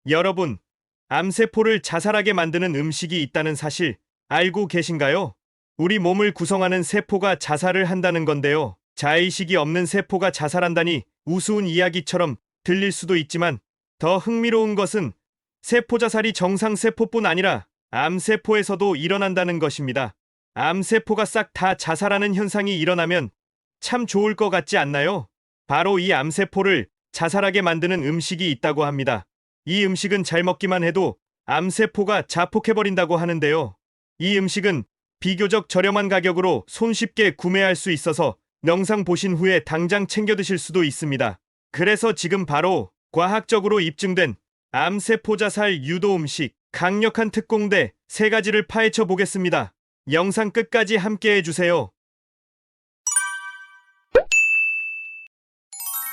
여러분, 암세포를 자살하게 만드는 음식이 있다는 사실 알고 계신가요? 우리 몸을 구성하는 세포가 자살을 한다는 건데요. 자의식이 없는 세포가 자살한다니 우스운 이야기처럼 들릴 수도 있지만 더 흥미로운 것은 세포 자살이 정상세포뿐 아니라 암세포에서도 일어난다는 것입니다. 암세포가 싹 다 자살하는 현상이 일어나면 참 좋을 것 같지 않나요? 바로 이 암세포를 자살하게 만드는 음식이 있다고 합니다. 이 음식은 잘 먹기만 해도 암세포가 자폭해버린다고 하는데요. 이 음식은 비교적 저렴한 가격으로 손쉽게 구매할 수 있어서 영상 보신 후에 당장 챙겨 드실 수도 있습니다. 그래서 지금 바로 과학적으로 입증된 암세포 자살 유도 음식 강력한 특공대 3가지를 파헤쳐 보겠습니다. 영상 끝까지 함께 해주세요.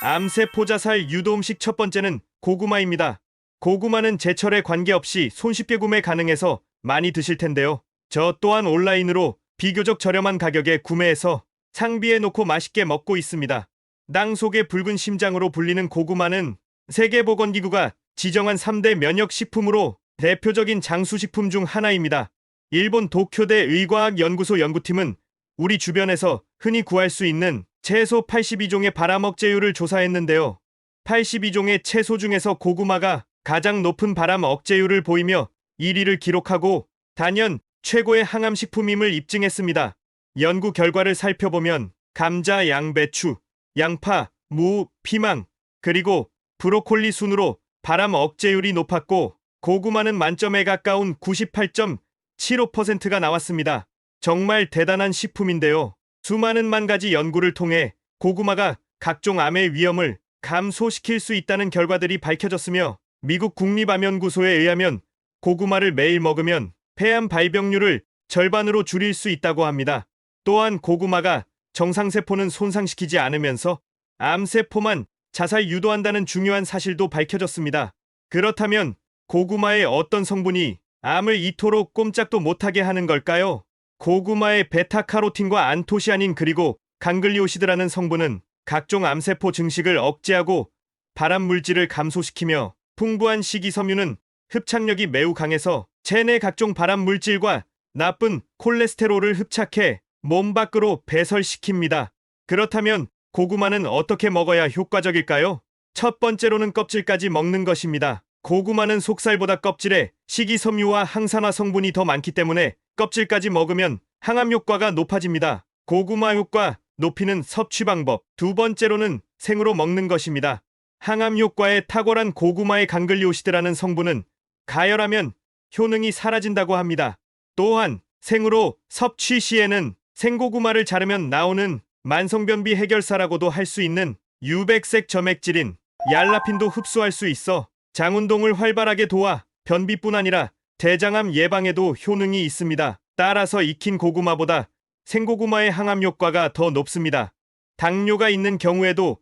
암세포 자살 유도 음식 첫 번째는 고구마입니다. 고구마는 제철에 관계없이 손쉽게 구매 가능해서 많이 드실 텐데요. 저 또한 온라인으로 비교적 저렴한 가격에 구매해서 상비에 놓고 맛있게 먹고 있습니다. 땅 속의 붉은 심장으로 불리는 고구마는 세계보건기구가 지정한 3대 면역식품으로 대표적인 장수식품 중 하나입니다. 일본 도쿄대 의과학연구소 연구팀은 우리 주변에서 흔히 구할 수 있는 채소 82종의 발암 억제율을 조사했는데요. 82종의 채소 중에서 고구마가 가장 높은 발암 억제율을 보이며 1위를 기록하고 단연 최고의 항암식품임을 입증했습니다. 연구 결과를 살펴보면 감자, 양배추, 양파, 무, 피망, 그리고 브로콜리 순으로 발암 억제율이 높았고 고구마는 만점에 가까운 98.75%가 나왔습니다. 정말 대단한 식품인데요. 수많은 만 가지 연구를 통해 고구마가 각종 암의 위험을 감소시킬 수 있다는 결과들이 밝혀졌으며 미국 국립암연구소에 의하면 고구마를 매일 먹으면 폐암 발병률을 절반으로 줄일 수 있다고 합니다. 또한 고구마가 정상세포는 손상시키지 않으면서 암세포만 자살 유도한다는 중요한 사실도 밝혀졌습니다. 그렇다면 고구마의 어떤 성분이 암을 이토록 꼼짝도 못하게 하는 걸까요? 고구마의 베타카로틴과 안토시아닌 그리고 강글리오시드라는 성분은 각종 암세포 증식을 억제하고 발암 물질을 감소시키며 풍부한 식이섬유는 흡착력이 매우 강해서 체내 각종 발암 물질과 나쁜 콜레스테롤을 흡착해 몸 밖으로 배설시킵니다. 그렇다면 고구마는 어떻게 먹어야 효과적일까요? 첫 번째로는 껍질까지 먹는 것입니다. 고구마는 속살보다 껍질에 식이섬유와 항산화 성분이 더 많기 때문에 껍질까지 먹으면 항암 효과가 높아집니다. 고구마 효과 높이는 섭취 방법. 두 번째로는 생으로 먹는 것입니다. 항암 효과에 탁월한 고구마의 강글리오시드라는 성분은 가열하면 효능이 사라진다고 합니다. 또한 생으로 섭취 시에는 생고구마를 자르면 나오는 만성변비 해결사라고도 할 수 있는 유백색 점액질인 얄라핀도 흡수할 수 있어 장 운동을 활발하게 도와 변비뿐 아니라 대장암 예방에도 효능이 있습니다. 따라서 익힌 고구마보다 생고구마의 항암 효과가 더 높습니다. 당뇨가 있는 경우에도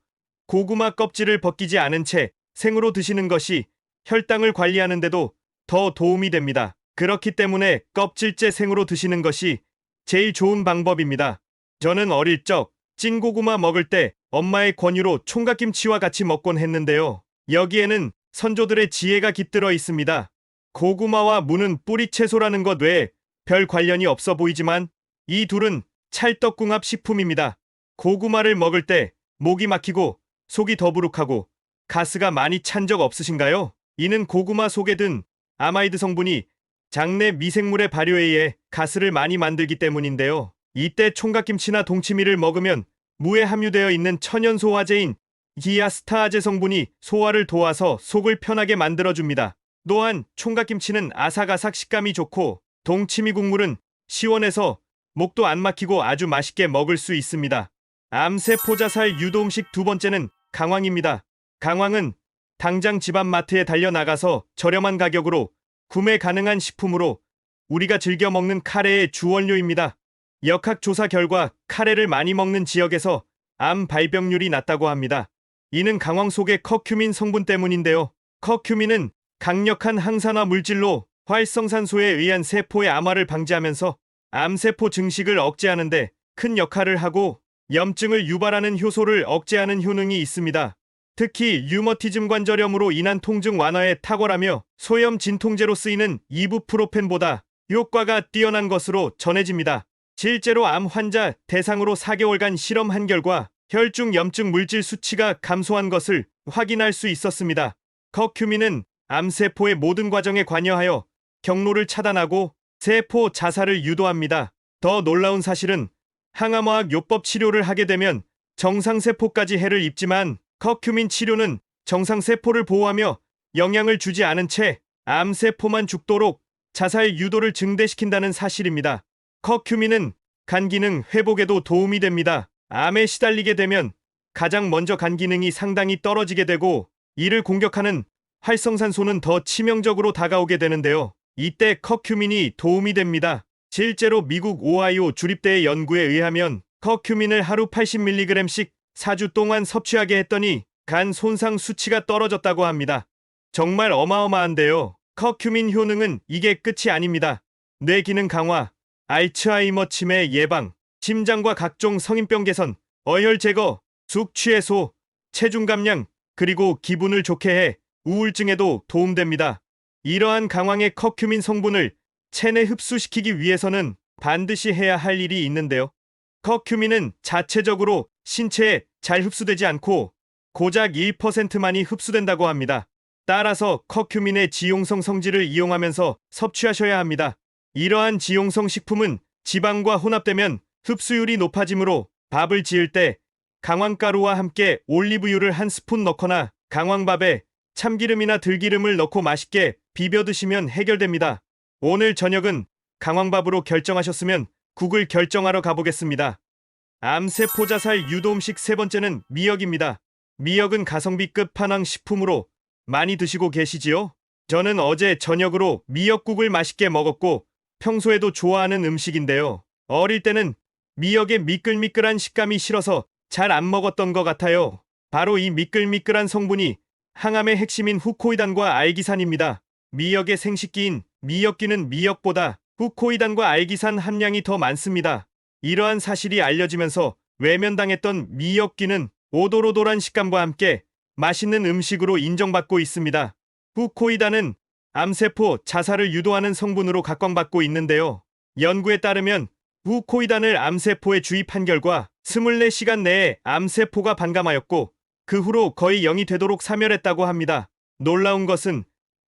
고구마 껍질을 벗기지 않은 채 생으로 드시는 것이 혈당을 관리하는 데도 더 도움이 됩니다. 그렇기 때문에 껍질째 생으로 드시는 것이 제일 좋은 방법입니다. 저는 어릴 적 찐고구마 먹을 때 엄마의 권유로 총각김치와 같이 먹곤 했는데요. 여기에는 선조들의 지혜가 깃들어 있습니다. 고구마와 무는 뿌리 채소라는 것 외에 별 관련이 없어 보이지만 이 둘은 찰떡궁합 식품입니다. 고구마를 먹을 때 목이 막히고 속이 더부룩하고 가스가 많이 찬 적 없으신가요? 이는 고구마 속에 든 아마이드 성분이 장내 미생물의 발효에 의해 가스를 많이 만들기 때문인데요. 이때 총각김치나 동치미를 먹으면 무에 함유되어 있는 천연 소화제인 디아스타아제 성분이 소화를 도와서 속을 편하게 만들어줍니다. 또한 총각김치는 아삭아삭 식감이 좋고 동치미 국물은 시원해서 목도 안 막히고 아주 맛있게 먹을 수 있습니다. 암세포 자살 유도 음식 두 번째는 강황입니다. 강황은 당장 집 앞 마트에 달려나가서 저렴한 가격으로 구매 가능한 식품으로 우리가 즐겨 먹는 카레의 주원료입니다. 역학조사 결과 카레를 많이 먹는 지역에서 암 발병률이 낮다고 합니다. 이는 강황 속의 커큐민 성분 때문인데요. 커큐민은 강력한 항산화 물질로 활성산소에 의한 세포의 암화를 방지하면서 암세포 증식을 억제하는 데 큰 역할을 하고 염증을 유발하는 효소를 억제하는 효능이 있습니다. 특히 류머티즘 관절염으로 인한 통증 완화에 탁월하며 소염 진통제로 쓰이는 이부프로펜보다 효과가 뛰어난 것으로 전해집니다. 실제로 암 환자 대상으로 4개월간 실험한 결과 혈중 염증 물질 수치가 감소한 것을 확인할 수 있었습니다. 커큐민은 암세포의 모든 과정에 관여하여 경로를 차단하고 세포 자살을 유도합니다. 더 놀라운 사실은 항암화학 요법 치료를 하게 되면 정상세포까지 해를 입지만 커큐민 치료는 정상세포를 보호하며 영향을 주지 않은 채 암세포만 죽도록 자살 유도를 증대시킨다는 사실입니다. 커큐민은 간 기능 회복에도 도움이 됩니다. 암에 시달리게 되면 가장 먼저 간 기능이 상당히 떨어지게 되고 이를 공격하는 활성산소는 더 치명적으로 다가오게 되는데요. 이때 커큐민이 도움이 됩니다. 실제로 미국 오하이오 주립대의 연구에 의하면 커큐민을 하루 80mg씩 4주 동안 섭취하게 했더니 간 손상 수치가 떨어졌다고 합니다. 정말 어마어마한데요. 커큐민 효능은 이게 끝이 아닙니다. 뇌 기능 강화, 알츠하이머 치매 예방, 심장과 각종 성인병 개선, 어혈 제거, 숙취 해소, 체중 감량, 그리고 기분을 좋게 해 우울증에도 도움됩니다. 이러한 강황의 커큐민 성분을 체내 흡수시키기 위해서는 반드시 해야 할 일이 있는데요. 커큐민은 자체적으로 신체에 잘 흡수되지 않고 고작 1%만이 흡수된다고 합니다. 따라서 커큐민의 지용성 성질을 이용하면서 섭취하셔야 합니다. 이러한 지용성 식품은 지방과 혼합되면 흡수율이 높아지므로 밥을 지을 때 강황가루와 함께 올리브유를 한 스푼 넣거나 강황밥에 참기름이나 들기름을 넣고 맛있게 비벼 드시면 해결됩니다. 오늘 저녁은 강황밥으로 결정하셨으면 국을 결정하러 가보겠습니다. 암세포 자살 유도 음식 세 번째는 미역입니다. 미역은 가성비 끝판왕 식품으로 많이 드시고 계시지요? 저는 어제 저녁으로 미역국을 맛있게 먹었고 평소에도 좋아하는 음식인데요. 어릴 때는 미역의 미끌미끌한 식감이 싫어서 잘 안 먹었던 것 같아요. 바로 이 미끌미끌한 성분이 항암의 핵심인 후코이단과 알기산입니다. 미역의 생식기인 미역기는 미역보다 후코이단과 알기산 함량이 더 많습니다. 이러한 사실이 알려지면서 외면당했던 미역기는 오돌오돌한 식감과 함께 맛있는 음식으로 인정받고 있습니다. 후코이단은 암세포 자살을 유도하는 성분으로 각광받고 있는데요. 연구에 따르면 후코이단을 암세포에 주입한 결과 24시간 내에 암세포가 반감하였고 그 후로 거의 0이 되도록 사멸했다고 합니다. 놀라운 것은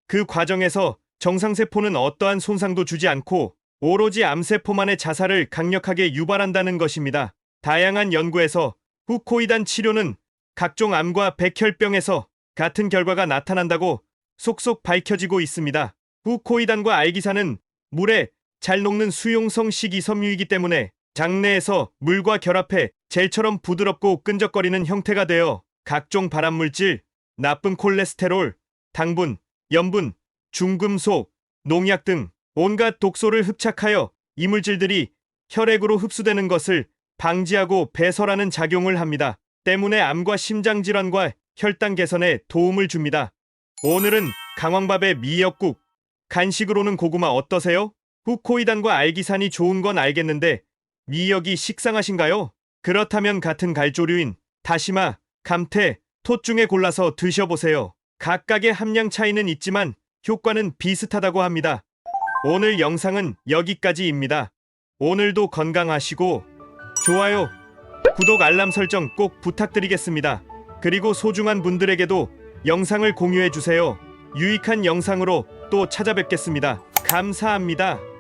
그 과정에서 정상세포는 어떠한 손상도 주지 않고 오로지 암세포만의 자살을 강력하게 유발한다는 것입니다. 다양한 연구에서 후코이단 치료는 각종 암과 백혈병에서 같은 결과가 나타난다고 속속 밝혀지고 있습니다. 후코이단과 알기산은 물에 잘 녹는 수용성 식이섬유이기 때문에 장내에서 물과 결합해 젤처럼 부드럽고 끈적거리는 형태가 되어 각종 발암물질, 나쁜 콜레스테롤, 당분, 염분, 중금속, 농약 등 온갖 독소를 흡착하여 이물질들이 혈액으로 흡수되는 것을 방지하고 배설하는 작용을 합니다. 때문에 암과 심장질환과 혈당 개선에 도움을 줍니다. 오늘은 강황밥에 미역국, 간식으로는 고구마 어떠세요? 후코이단과 알기산이 좋은 건 알겠는데 미역이 식상하신가요? 그렇다면 같은 갈조류인 다시마, 감태, 톳 중에 골라서 드셔보세요. 각각의 함량 차이는 있지만 효과는 비슷하다고 합니다. 오늘 영상은 여기까지입니다. 오늘도 건강하시고 좋아요, 구독, 알람 설정 꼭 부탁드리겠습니다. 그리고 소중한 분들에게도 영상을 공유해주세요. 유익한 영상으로 또 찾아뵙겠습니다. 감사합니다.